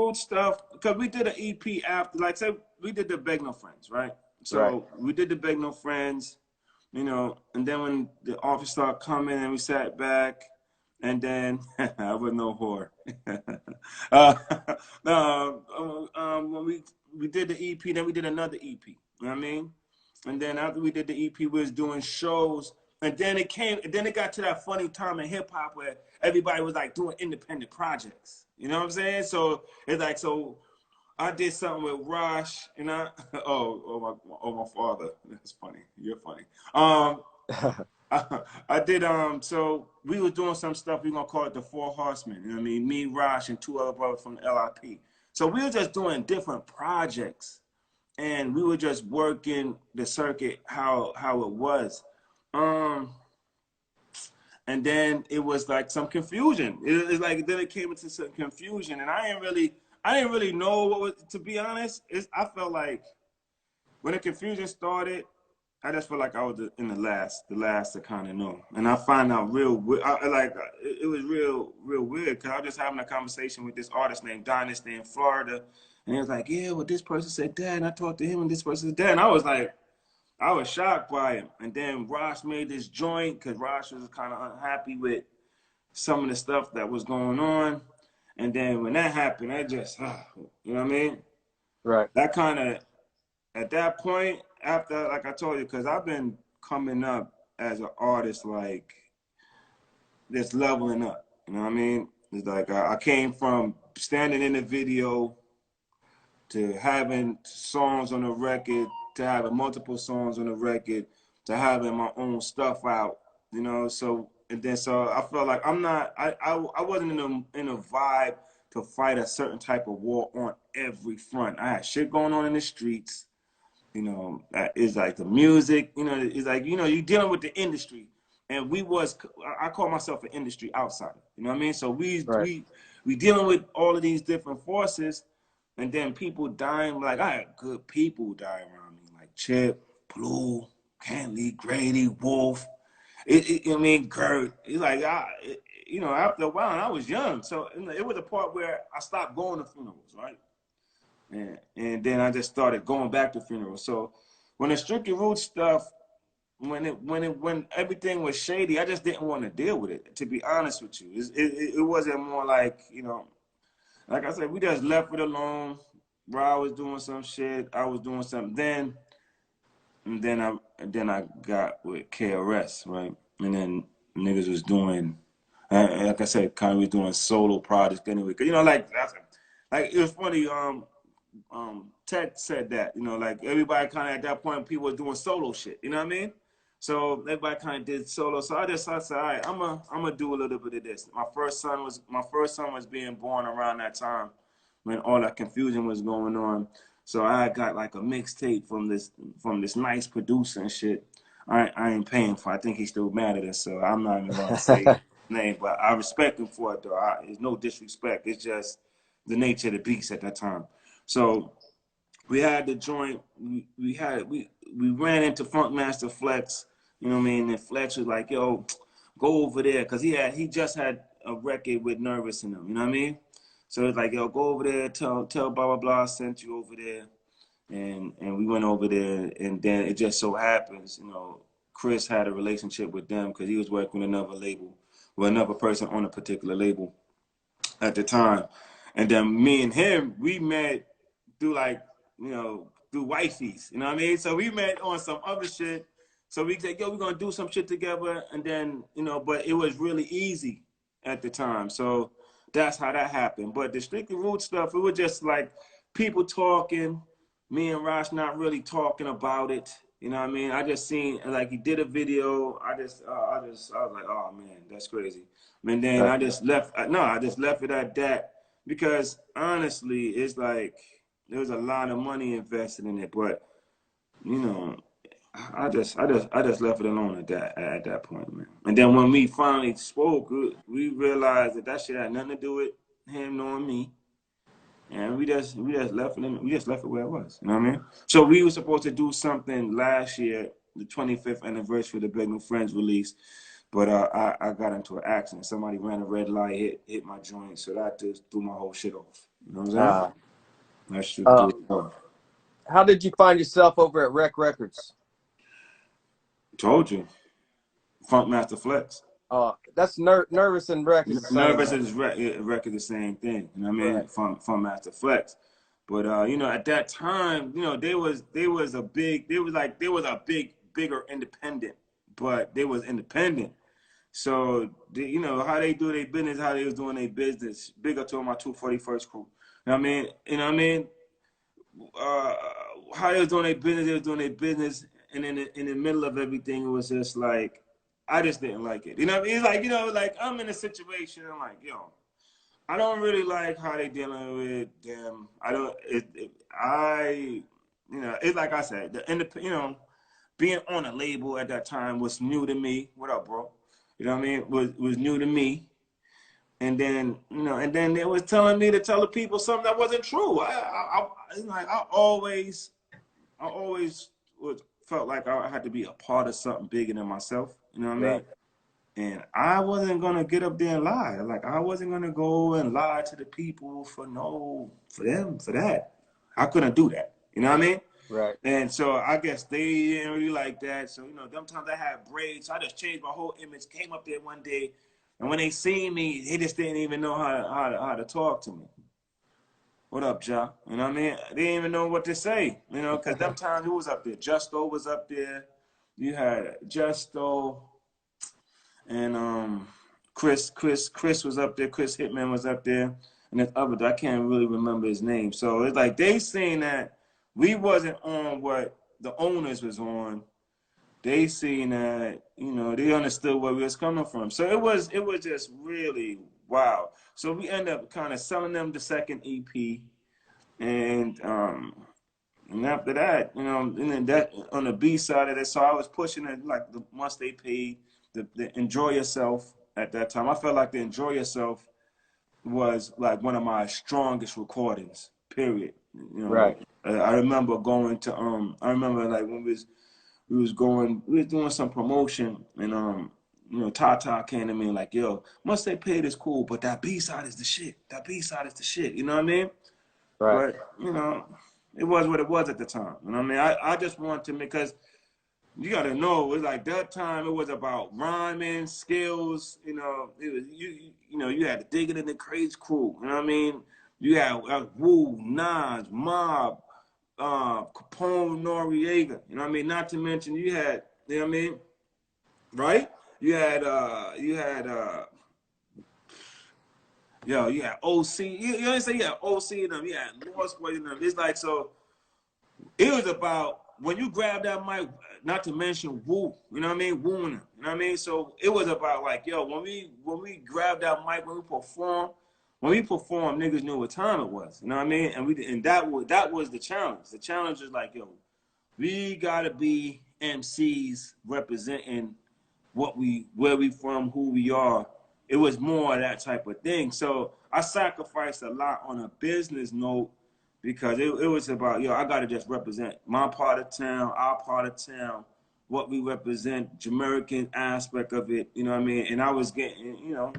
Road stuff, because we did an EP after, like, say, we did the Beg No Friends, right? Right. So we did the Beg No Friends, you know, and then when the offers started coming and we sat back, and then I was no whore. uh, when we did the EP, then we did another EP. You know what I mean? And then after we did the EP, we was doing shows. And then it got to that funny time in hip hop where everybody was like doing independent projects. You know what I'm saying? So it's like, so I did something with Rosh, and my father. That's funny. You're funny. I did so we were doing some stuff, we're gonna call it the Four Horsemen. You know what I mean? Me, Rosh, and two other brothers from LIP. So we were just doing different projects, and we were just working the circuit how it was. Um and then it was like some confusion. It's like then it came into some confusion, and I didn't really know what was, to be honest. I felt like when the confusion started, I just felt like I was in the last to kind of know. And I find out it was real weird, because I was just having a conversation with this artist named Dynasty in Florida, and he was like, yeah, well, this person said that, and I talked to him, and this person said that, and I was shocked by him. And then Ross made this joint, because Ross was kind of unhappy with some of the stuff that was going on. And then when that happened, I just, you know what I mean? Right. That kind of, at that point, after, like I told you, because I've been coming up as an artist, like, just leveling up. You know what I mean? It's like I came from standing in the video to having songs on the record, to having multiple songs on the record, to having my own stuff out, you know. So and then so I felt like I wasn't in a vibe to fight a certain type of war on every front. I had shit going on in the streets, you know. It's like the music, you know. It's like, you know, you're dealing with the industry, and I call myself an industry outsider. You know what I mean? So Right. we dealing with all of these different forces. And then people dying, like I had good people dying around me, like Chip, Blue, Cantley, Grady, Wolf. I mean, Gert. It's like, you know, after a while, and I was young. So it was a part where I stopped going to funerals, right? And then I just started going back to funerals. So when the Strictly Roots stuff, when everything was shady, I just didn't want to deal with it, to be honest with you. It wasn't more like, you know, like I said, we just left it alone. Bro was doing some shit. I was doing something. Then I got with KRS, right? And then niggas was doing, like I said, kind of was doing solo projects anyway. 'Cause, you know, like it was funny. Tech said that, you know, like everybody kind of at that point, people was doing solo shit. You know what I mean? So everybody kind of did solo. So I said, all right, I'm gonna do a little bit of this. My first son was being born around that time when all that confusion was going on. So I got like a mixtape from this nice producer and shit. I ain't paying for. I think he's still mad at us, so I'm not even gonna say his name. But I respect him for it, though. It's no disrespect. It's just the nature of the beast at that time. So we had the joint. We ran into Funkmaster Flex. You know what I mean? And Flex was like, "Yo, go over there," because he just had a record with Nervous in him. You know what I mean? So it's like, "Yo, go over there. Tell blah blah blah. I sent you over there." And we went over there, and then it just so happens, you know, Chris had a relationship with them because he was working with another label, with another person on a particular label at the time. And then me and him, we met through like, you know, through wifeys, you know what I mean? So we met on some other shit. So we said, yo, we're gonna do some shit together. And then, you know, but it was really easy at the time. So that's how that happened. But the Strictly Root stuff, it was just like people talking, me and Rosh not really talking about it. You know what I mean? I just seen, like, he did a video. I was like, oh man, that's crazy. And then Right. I just left it at that, because honestly, it's like there was a lot of money invested in it, but you know, I just left it alone at that point, man. And then when we finally spoke, we realized that shit had nothing to do with him knowing me, and we just left it where it was. You know what I mean? So we were supposed to do something last year, the 25th anniversary of the Big New Friends release, but I got into an accident. Somebody ran a red light, hit my joint, so that just threw my whole shit off. You know what I'm saying? Uh, I should do um, it. how did you find yourself over at Rec Records? Told you, Funk Master Flex. That's Nervous and Rec is the same, Nervous right? is record the same thing. You know what I mean? Right, From Master Flex. But you know, at that time, you know, there was a bigger independent, but they was independent. So you know how they do their business, how they was doing their business. Big up to my 241st crew. You know what I mean? You know what I mean? Uh, how they was doing their business, and in the middle of everything, it was just like I just didn't like it. You know what I mean? It's like, you know, like I'm in a situation. I'm like, yo, I don't really like how they dealing with them. I don't. You know, it's like I said, you know, being on a label at that time was new to me. What up, bro? You know what I mean? Was new to me. And then, you know, and then they was telling me to tell the people something that wasn't true. Like I always felt like I had to be a part of something bigger than myself. You know what I right, mean? And I wasn't gonna get up there and lie. Like I wasn't gonna go and lie to the people for them, for that. I couldn't do that. You know what I mean? right. And so I guess they didn't really like that. So, you know, sometimes I had braids. So I just changed my whole image, came up there one day, and when they seen me, they just didn't even know how to talk to me. What up, Ja? You know what I mean? They didn't even know what to say, you know, because them times who was up there? Justo was up there. You had Justo and Chris was up there. Chris Hitman was up there, and this other I can't really remember his name. So it's like they seen that we wasn't on what the owners was on. They seen that, you know, they understood where we was coming from. So it was just really wow. So we end up kind of selling them the second EP, and after that, you know, and then that on the B side of it, so I was pushing it like the once they paid the Enjoy Yourself at that time. I felt like the Enjoy Yourself was like one of my strongest recordings. Period. You know, Right. I remember going to I remember like when we was doing some promotion, and you know, Tata came to me like, yo, Must They Paid is cool, but that B side is the shit. That B side is the shit. You know what I mean? Right. But you know, it was what it was at the time. You know what I mean? I just want to, because you got to know, it's like that time it was about rhyming skills. You know, it was you know, you had to dig it in the Craze crew. You know what I mean? You had Wu, Nas, Mob, Capone, Noriega. You know what I mean? Not to mention you had, you know what I mean? Right? You had yo, you had OC. You know, say you had OC in them. You had Lost Boy in them. It's like, so it was about when you grab that mic, not to mention Woo, you know what I mean? Wooing him, you know what I mean? So it was about like, yo, when we grab that mic, when we perform, niggas knew what time it was, you know what I mean? And that was the challenge. The challenge is like, yo, we gotta be MCs representing where we from, who we are. It was more of that type of thing. So I sacrificed a lot on a business note, because it was about, yo, I gotta just represent my part of town, our part of town, what we represent, Jamaican aspect of it, you know what I mean? And I was getting, you know,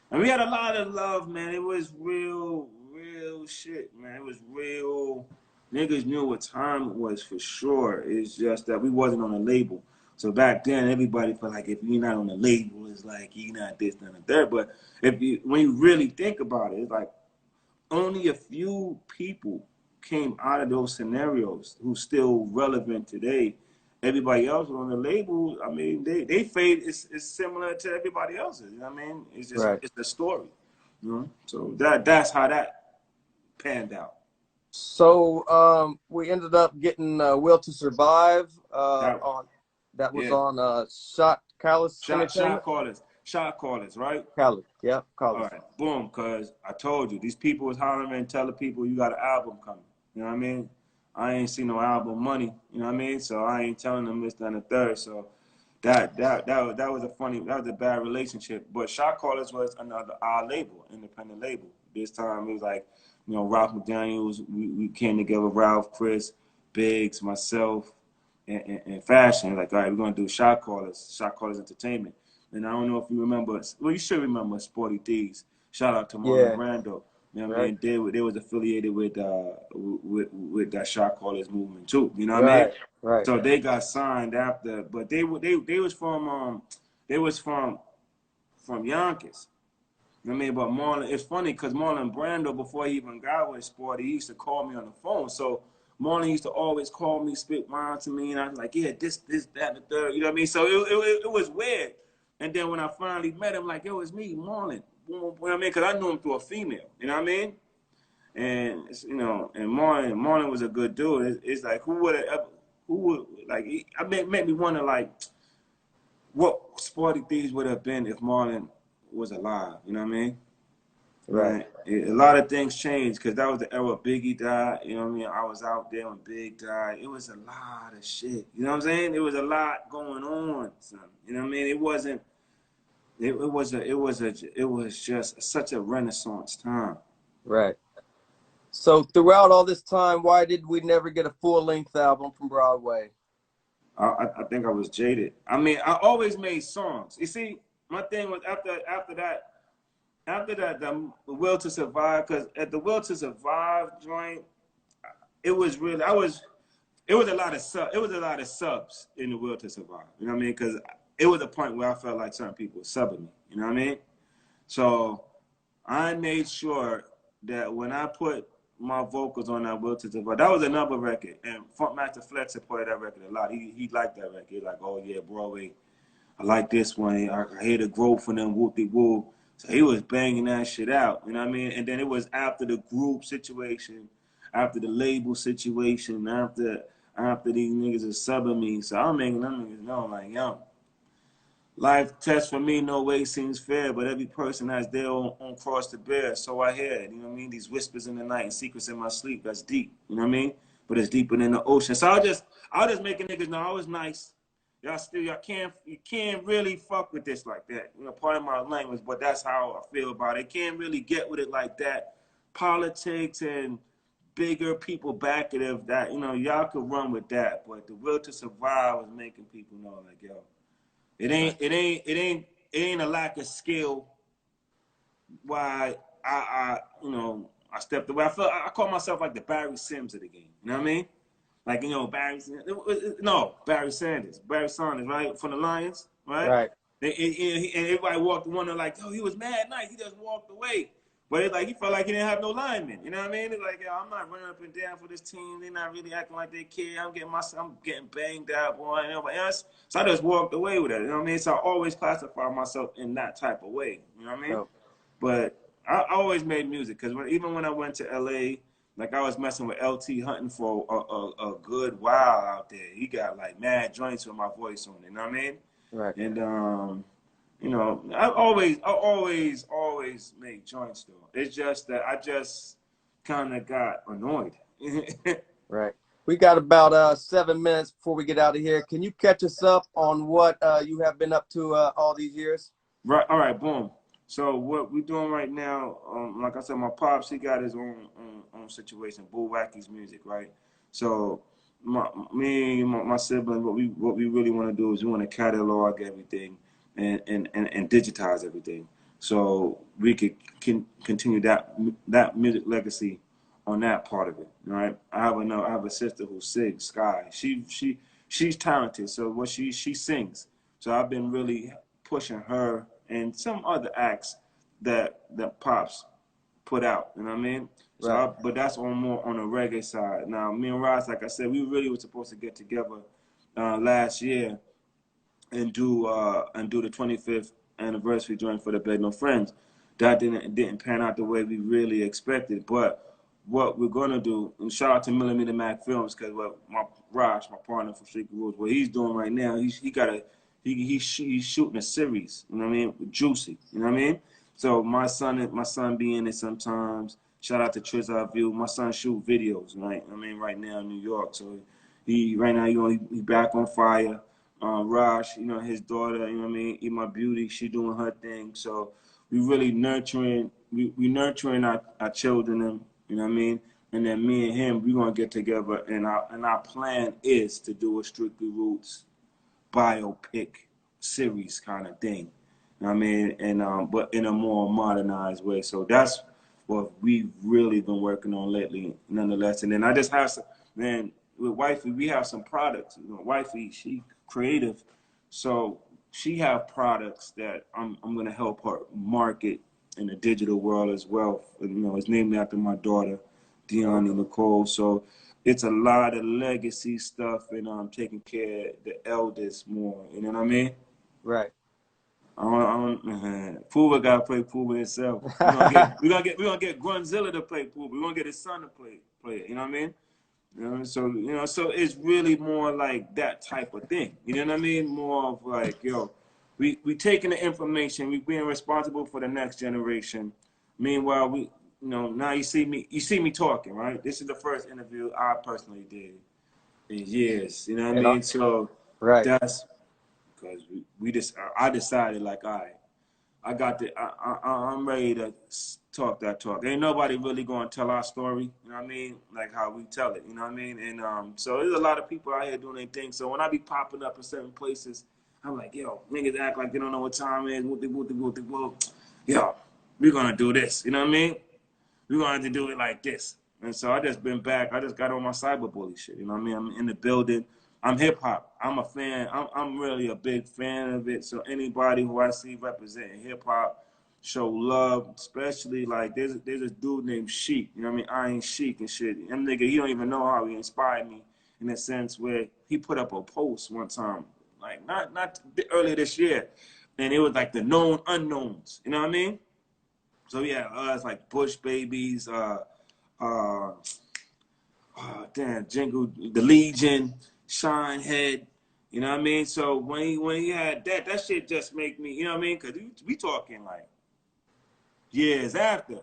and we had a lot of love, man. It was real shit, man. It was real. Niggas knew what time it was for sure. It's just that we wasn't on a label. So back then, everybody felt like if you're not on a label, it's like you're not this, that, and that. But when you really think about it, it's like only a few people came out of those scenarios who's still relevant today. Everybody else on the label, I mean, they fate is similar to everybody else's. You know what I mean? It's just Right. it's the story. You know? So that's how that panned out. So we ended up getting Will to Survive That on that was yeah. on Shot Callous Shot Entertainment. callers. Shot callers, right? Callous, yeah, All Callous. right, boom, cause I told you these people was hollering and telling people you got an album coming. You know what I mean? I ain't seen no album money. You know what I mean? So I ain't telling them this, that, and the third. So that was a bad relationship. But Shot Callers was another our label, independent label. This time it was like, you know, Ralph McDaniels. We came together, Ralph, Chris, Biggs, myself, and Fashion. Like, all right, we're gonna do Shot Callers Entertainment. And I don't know if you remember. Well, you should remember Sporty Thieves. Shout out to Marlon Yeah, Brando. You know what I Right. mean? They was affiliated with that shot callers movement too. You know what I mean? Right. Right. So they got signed after, but they was they was from Yonkers. I mean, but Marlon, it's funny because Marlon Brando, before he even got with Sporty, he used to call me on the phone. So Marlon used to always call me, spit wine to me, and I was like, yeah, this, that, the third. You know what I mean? So it was weird. And then when I finally met him, like, yo, it's me, Marlon. You know what I mean? Because I knew him through a female. You know what I mean? And you know, and Marlon was a good dude. It's like who would like? I made me wonder like what Sporty Thieves would have been if Marlon was alive. You know what I mean? Right. Right. A lot of things changed because that was the era Biggie died. You know what I mean? I was out there when Big died. It was a lot of shit. You know what I'm saying? There was a lot going on, son. You know what I mean? It wasn't. It was just such a renaissance time. Right. So throughout all this time, why did we never get a full length album from Broadway? I think I was jaded. I mean, I always made songs. You see, my thing was after that, the Will to Survive, because at the Will to Survive joint, it was really it was a lot of subs in the Will to Survive. You know what I mean? Because it was a point where I felt like certain people were subbing me. You know what I mean? So I made sure that when I put my vocals on that Will to Survive, that was another record, and Funkmaster Flex supported that record a lot. He liked that record. He like, oh yeah, Broadway. I like this one. I hear the growth in them whoop de whoop. So he was banging that shit out. You know what I mean? And then it was after the group situation, after the label situation, after these niggas are subbing me. So I'm making them niggas know like, yo, life test for me no way seems fair, but every person has their own cross to bear. So I hear it. You know what I mean? These whispers in the night and secrets in my sleep. That's deep. You know what I mean? But it's deeper than the ocean. So I'll just make niggas know I was nice. You can't really fuck with this like that. You know, part of my language, but that's how I feel about it. Can't really get with it like that. Politics and bigger people back it if that, you know, y'all could run with that. But the will to survive was making people know like, yo, it Right. ain't it ain't it ain't it ain't a lack of skill why I you know I stepped away. I call myself like the Barry Sims of the game. You know what I mean? Like, you know, no, Barry Sanders. Barry Sanders, right? From the Lions, right? Right. And everybody walked wondering like, oh, he was mad nice. He just walked away. But it's like he felt like he didn't have no linemen. You know what I mean? It's like, yo, I'm not running up and down for this team. They're not really acting like they care. I'm getting banged out, boy, and everybody else. So I just walked away with it. You know what I mean? So I always classify myself in that type of way. You know what I mean? No. But I always made music because even when I went to LA, like I was messing with LT Hunting for a good while out there. He got like mad joints with my voice on it. You know what I mean? Right. And you know, I always make joints though. It's just that I just kind of got annoyed. Right. We got about 7 minutes before we get out of here. Can you catch us up on what you have been up to all these years? Right. All right. Boom. So what we're doing right now, like I said, my pops he got his own situation, Bull Wacky's music, right? So my siblings, what we really want to do is we want to catalog everything and digitize everything, so we could continue that music legacy on that part of it, right? I have a sister who sings, Sky. She's talented, so what she sings. So I've been really pushing her and some other acts that Pops put out. You know what I mean? Right. But that's on more on the reggae side. Now, me and Ross, like I said, we really were supposed to get together last year and do the 25th anniversary joint for the Bed No Friends. That didn't pan out the way we really expected. But what we're gonna do, and shout out to Millimeter Mac Films, because what my Raj, my partner from Street Rules, what he's doing right now, he's shooting a series. You know what I mean? With Juicy. You know what I mean? So my son be in it sometimes. Shout out to Triz View. My son shoot videos, right? I mean, right now in New York. So he right now, he back on fire. Raj, you know, his daughter, you know what I mean, Eat My Beauty, she doing her thing. So we really we nurturing our children, and you know what I mean. And then me and him, we gonna get together, and our plan is to do a Strictly Roots biopic series kind of thing. You know what I mean, and but in a more modernized way. So what we've really been working on lately, nonetheless. And then I just have some, man, with Wifey, we have some products. You know, Wifey, she creative, so she have products that I'm gonna help her market in the digital world as well. You know, it's named after my daughter, Deanna Okay. Nicole. So it's a lot of legacy stuff, and taking care of the elders more. You know what I mean? Right. Pooba gotta play Pooba himself. We're gonna get Grunzilla to play Pooba. We're gonna get his son to play it. You know what I mean? You know, so so it's really more like that type of thing. You know what I mean? More of like, yo, we taking the information, we being responsible for the next generation. Meanwhile, now you see me talking, right? This is the first interview I personally did in years. You know what I And mean? So right. that's because we just I decided like, all right, I'm ready to talk that talk. Ain't nobody really gonna tell our story, you know what I mean? Like how we tell it, you know what I mean? And so there's a lot of people out here doing their thing. So when I be popping up in certain places, I'm like, yo, niggas act like they don't know what time it is. Yo, we're gonna do this, you know what I mean? We're gonna have to do it like this. And so I just been back. I just got on my cyberbully shit. You know what I mean? I'm in the building. I'm hip hop. I'm a fan. I'm really a big fan of it. So anybody who I see representing hip hop, show love, especially like there's this dude named Sheik. You know what I mean? Iron Sheik and shit. Them nigga, he don't even know how he inspired me in a sense where he put up a post one time, like not earlier this year, and it was like the known unknowns. You know what I mean? So yeah, it's like Bush Babies, uh, damn, Jingle, the Legion, Shine Head. You know what I mean? So when he had that shit just make me, you know what I mean? Cause we talking like years after.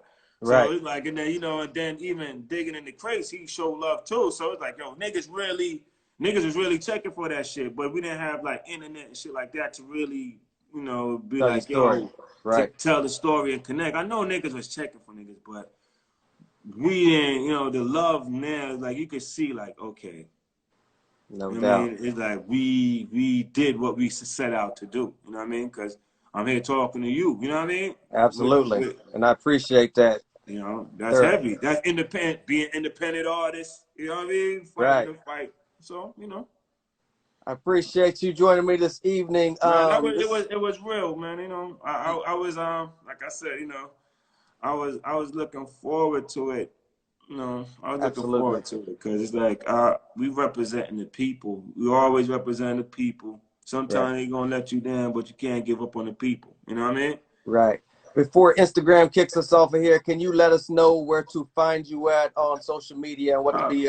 So Right. it's like, and then and then even digging in the crates, he showed love too. So it's like, yo, niggas was really checking for that shit, but we didn't have like internet and shit like that to really, be Tell your like, story. yo, to Right. tell the story and connect. I know niggas was checking for niggas, but we didn't, the love now, like you could see, like, okay, No I doubt. mean, it's like we did what we set out to do. You know what I mean? Because I'm here talking to you. You know what I mean? Absolutely. And I appreciate that That's thoroughly. heavy. That's independent, being independent artist. You know what I mean? Fighting Right. the fight. So I appreciate you joining me this evening. man, that was This it was real, man. I was like I said, I was looking forward to it. I was looking absolutely. forward to it because it's like we representing the people. We always represent the people. Right. Sometimes they gonna let you down, but you can't give up on the people. You know what I mean? Right. Before Instagram kicks us off of here, can you let us know where to find you at on social media and what to Uh, be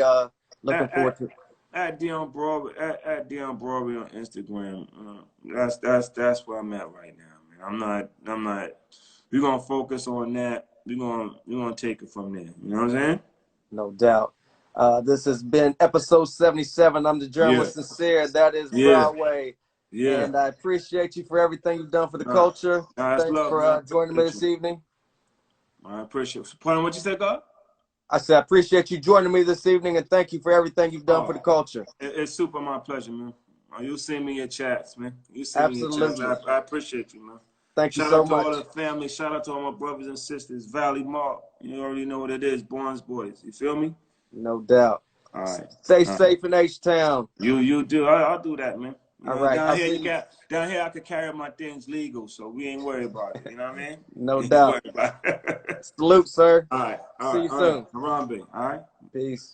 looking at, forward at, to? at Dion Broadway, at Dion Broadway on Instagram. That's where I'm at right now, man. I'm not. We're gonna focus on that. We're gonna take it from there. You know what I'm saying? No doubt. This has been episode 77. I'm the Yeah, journalist Sin-seer. That is yeah, Broadway. yeah. And I appreciate you for everything you've done for the Nah, culture. that's Thanks love, for man. joining me Appreciate this you. evening. I appreciate it. Pardon what you said, God? I said, I appreciate you joining me this evening and thank you for everything you've done for Oh, the culture. it's super my pleasure, man. You send me your chats, man. You send me your chats. Absolutely. I appreciate you, man. Thank you Shout so out to all the much. family. Shout out to all my brothers and sisters. Valley Mark. You already know what it is. Barnes Boys. You feel me? No doubt. All right. Stay All right. safe in H-Town. You do. I'll do that, man. All right. Down I'll here see you. down here I could carry my things legal, so we ain't worried about it. You know what I mean? No We ain't doubt. worried about it. Salute, sir. All right. All See right. you All right. soon. Harambe. All right. Peace.